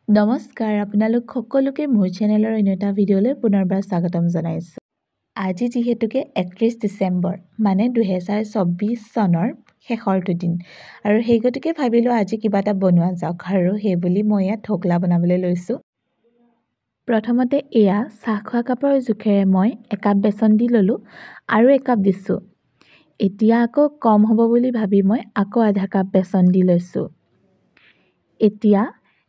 নমস্কাৰ, আপোনালোক সকলোকে মোৰ চেনেলৰ অন্য এটা ভিডিঅ'লৈ পুনৰবাৰ স্বাগতম জনাইছোঁ। আজি যিহেতুকে 31 ডিচেম্বৰ মানে 2024 চনৰ শেষৰটো দিন আৰু সেই গতিকে ভাবিলোঁ আজি কিবা এটা বনোৱা যাওক আৰু সেইবুলি মই ইয়াত ঢকলা বনাবলৈ লৈছোঁ। প্ৰথমতে এয়া চাহ খোৱা কাপৰ জোখেৰে মই একাপ বেচন দি ল'লোঁ আৰু একাপ দিছোঁ। এতিয়া আকৌ কম হ'ব বুলি ভাবি মই আকৌ আধা কাপ বেচন দি লৈছোঁ। এতিয়া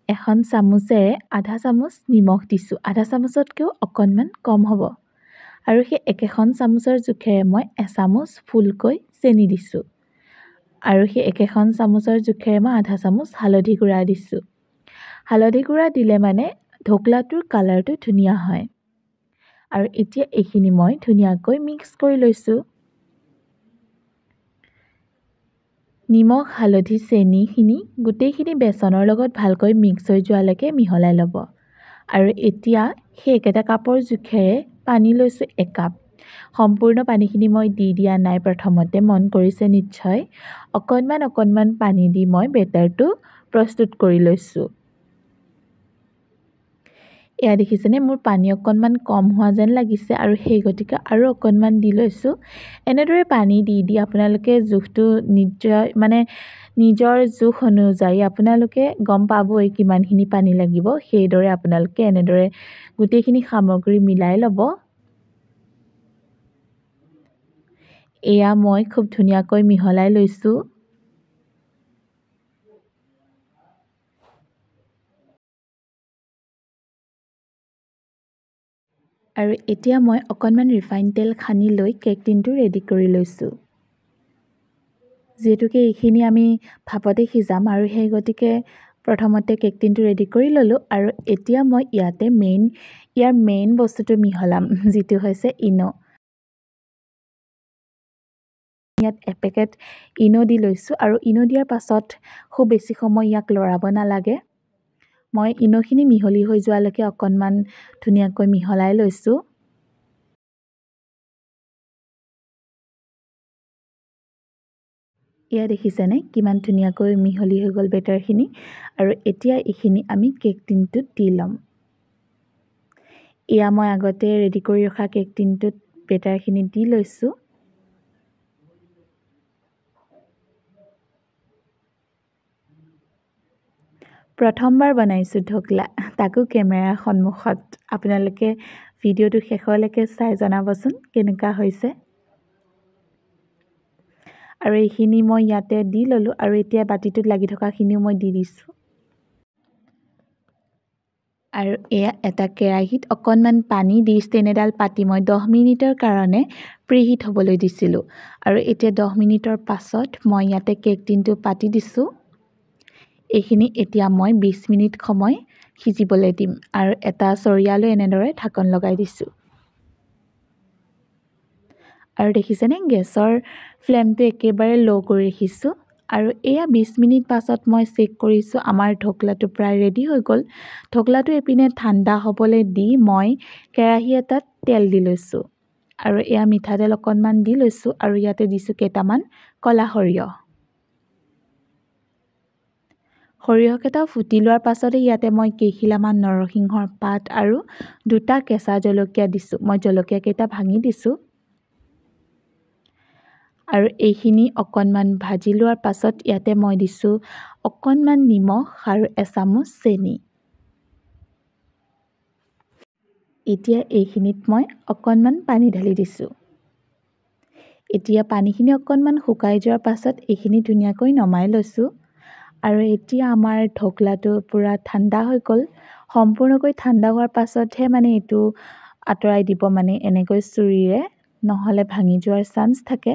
এখন চামুচেৰে আধা চামুচ নিমখ দিছোঁ, আধা চামুচতকৈও অকণমান কম হ'ব আৰু সেই একেখন চামুচৰ জোখেৰে মই এচামুচ ফুলকৈ চেনি দিছোঁ আৰু সেই একেখন চামুচৰ জোখেৰে মই আধা চামুচ হালধি গুড়া দিছোঁ। হালধি গুড়া দিলে মানে ঢকলাটোৰ কালাৰটো ধুনীয়া হয় আৰু এতিয়া এইখিনি মই ধুনীয়াকৈ মিক্স কৰি লৈছোঁ। নিমখ, হালধি, চেনিখিনি গোটেইখিনি বেচনৰ লগত ভালকৈ মিক্স হৈ যোৱালৈকে মিহলাই ল'ব আৰু এতিয়া সেই একেটা কাপৰ জোখেৰে পানী লৈছোঁ একাপ। সম্পূৰ্ণ পানীখিনি মই দি দিয়া নাই, প্ৰথমতে মন কৰিছে নিশ্চয়। অকণমান পানী দি মই বেটাৰটো প্ৰস্তুত কৰি লৈছোঁ। এয়া দেখিছেনে, মোৰ পানী অকণমান কম হোৱা যেন লাগিছে আৰু সেই গতিকে আৰু অকণমান দি লৈছোঁ। এনেদৰে পানী দি দি আপোনালোকে জোখটো নিজৰ জোখ অনুযায়ী আপোনালোকে গম পাবই কিমানখিনি পানী লাগিব। সেইদৰে আপোনালোকে এনেদৰে গোটেইখিনি সামগ্ৰী মিলাই ল'ব। এয়া মই খুব ধুনীয়াকৈ মিহলাই লৈছোঁ। আৰু এতিয়া মই অকণমান ৰিফাইন তেল সানি লৈ কেক টিনটো ৰেডি কৰি লৈছোঁ। যিহেতুকে এইখিনি আমি ভাপতে সিজাম আৰু সেই গতিকে প্ৰথমতে কেক টিনটো ৰেডি কৰি ল'লোঁ আৰু এতিয়া মই ইয়াতে ইয়াৰ মেইন বস্তুটো মিহলাম, যিটো হৈছে ইনো। ইয়াত এপেকেট ইনো দি লৈছোঁ আৰু ইনো দিয়াৰ পাছত খুব বেছি সময় ইয়াক লৰাব নালাগে। মই ইনোখিনি মিহলি হৈ যোৱালৈকে অকণমান ধুনীয়াকৈ মিহলাই লৈছোঁ। এয়া দেখিছেনে কিমান ধুনীয়াকৈ মিহলি হৈ গ'ল বেটাৰখিনি আৰু এতিয়া এইখিনি আমি কেক টিনটোত দি ল'ম। এয়া মই আগতে ৰেডি কৰি ৰখা কেক টিনটোত বেটাৰখিনি দি লৈছোঁ। প্ৰথমবাৰ বনাইছোঁ ঢকলা, তাকো কেমেৰাৰ সন্মুখত। আপোনালোকে ভিডিঅ'টো শেষলৈকে চাই জনাবচোন কেনেকুৱা হৈছে। আৰু এইখিনি মই ইয়াতে দি ল'লোঁ আৰু এতিয়া বাতিটোত লাগি থকাখিনিও মই দি দিছোঁ। আৰু এয়া এটা কেৰাহীত অকণমান পানী দি ষ্টেণ্ড এডাল পাতি মই 10 মিনিটৰ কাৰণে প্ৰিহিট হ'বলৈ দিছিলোঁ আৰু এতিয়া 10 মিনিটৰ পাছত মই ইয়াতে কেক টিনটো পাতি দিছোঁ। এইখিনি এতিয়া মই 20 মিনিট সময় সিজিবলৈ দিম আৰু এটা চৰিয়ালৈ এনেদৰে ঢাকন লগাই দিছোঁ। আৰু দেখিছেনে গেছৰ ফ্লেমটো একেবাৰে ল' কৰি ৰাখিছোঁ আৰু এয়া 20 মিনিট পাছত মই চেক কৰিছোঁ, আমাৰ ঢকলাটো প্ৰায় ৰেডি হৈ গ'ল। ঢকলাটো এপিনে ঠাণ্ডা হ'বলৈ দি মই কেৰাহী এটাত তেল দি লৈছোঁ আৰু এয়া মিঠাতেল অকণমান দি লৈছোঁ আৰু ইয়াতে দিছোঁ কেইটামান ক'লা সৰিয়হ। সৰিয়হকেইটা ফুটি লোৱাৰ পাছতে ইয়াতে মই কেইখিলামান নৰসিংহৰ পাত আৰু 2টা কেঁচা জলকীয়া দিছোঁ। মই জলকীয়াকেইটা ভাঙি দিছোঁ আৰু এইখিনি অকণমান ভাজি লোৱাৰ পাছত ইয়াতে মই দিছোঁ অকণমান নিমখ আৰু এচামুচ চেনি। এতিয়া এইখিনিত মই অকণমান পানী ঢালি দিছোঁ। এতিয়া পানীখিনি অকণমান শুকাই যোৱাৰ পাছত এইখিনি ধুনীয়াকৈ নমাই লৈছোঁ আৰু এতিয়া আমাৰ ঢকলাটো পূৰা ঠাণ্ডা হৈ গ'ল। সম্পূৰ্ণকৈ ঠাণ্ডা হোৱাৰ পাছতহে মানে এইটো আঁতৰাই দিব, মানে এনেকৈ চুৰিৰে, নহ'লে ভাঙি যোৱাৰ চান্স থাকে।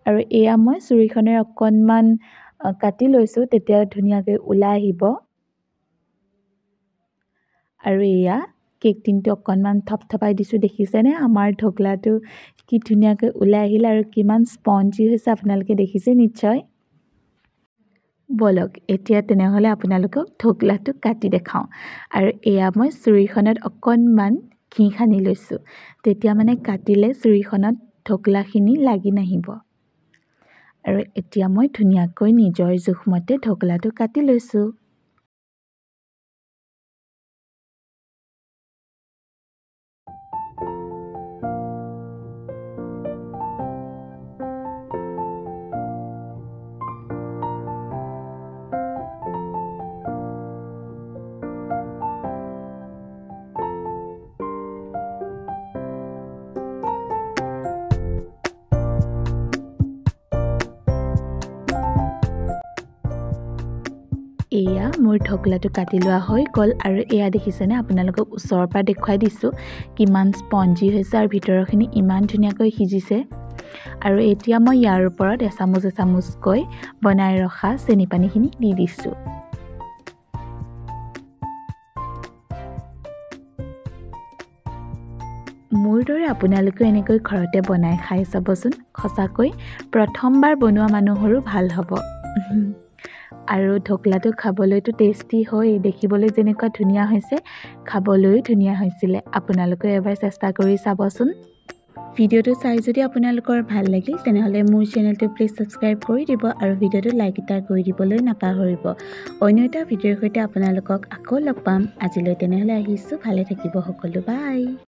আৰু এয়া মই চুৰিখনেৰে অকণমান কাটি লৈছোঁ, তেতিয়া ধুনীয়াকৈ ওলাই আহিব। আৰু এয়া কেক টিনটো অকণমান থপথপাই দিছোঁ, দেখিছেনে আমাৰ ঢকলাটো কি ধুনীয়াকৈ ওলাই আহিল আৰু কিমান স্পঞ্জি হৈছে আপোনালোকে দেখিছে নিশ্চয়। বলক এতিয়া তেনেহ'লে আপোনালোকক ঢকলাটো কাটি দেখাওঁ আৰু এয়া মই চুৰিখনত অকণমান ঘি সানি লৈছোঁ, তেতিয়া মানে কাটিলে চুৰিখনত ঢকলাখিনি লাগি নাহিব। আৰু এতিয়া মই ধুনীয়াকৈ নিজৰ জোখমতে ঢকলাটো কাটি লৈছোঁ। এয়া মোৰ ঢকলাটো কাটি লোৱা হৈ গ'ল আৰু এয়া দেখিছেনে আপোনালোকক ওচৰৰ পৰা দেখুৱাই দিছোঁ কিমান স্পঞ্জি হৈছে আৰু ভিতৰখিনি ইমান ধুনীয়াকৈ সিজিছে। আৰু এতিয়া মই ইয়াৰ ওপৰত এচামুচকৈ বনাই ৰখা চেনি পানীখিনি দি দিছোঁ। মোৰ দৰে আপোনালোকেও এনেকৈ ঘৰতে বনাই খাই চাবচোন, সঁচাকৈ প্ৰথমবাৰ বনোৱা মানুহৰো ভাল হ'ব। আৰু ঢকলাটো খাবলৈতো টেষ্টি হয়, দেখিবলৈ যেনেকুৱা ধুনীয়া হৈছে খাবলৈও ধুনীয়া হৈছিলে। আপোনালোকেও এবাৰ চেষ্টা কৰি চাবচোন। ভিডিঅ'টো চাই যদি আপোনালোকৰ ভাল লাগিল তেনেহ'লে মোৰ চেনেলটো প্লিজ ছাবস্ক্ৰাইব কৰি দিব আৰু ভিডিঅ'টো লাইক এটা কৰি দিবলৈ নাপাহৰিব। অন্য এটা ভিডিঅ'ৰ সৈতে আপোনালোকক আকৌ লগ পাম। আজিলৈ তেনেহ'লে আহিছোঁ, ভালে থাকিব সকলো, বাই।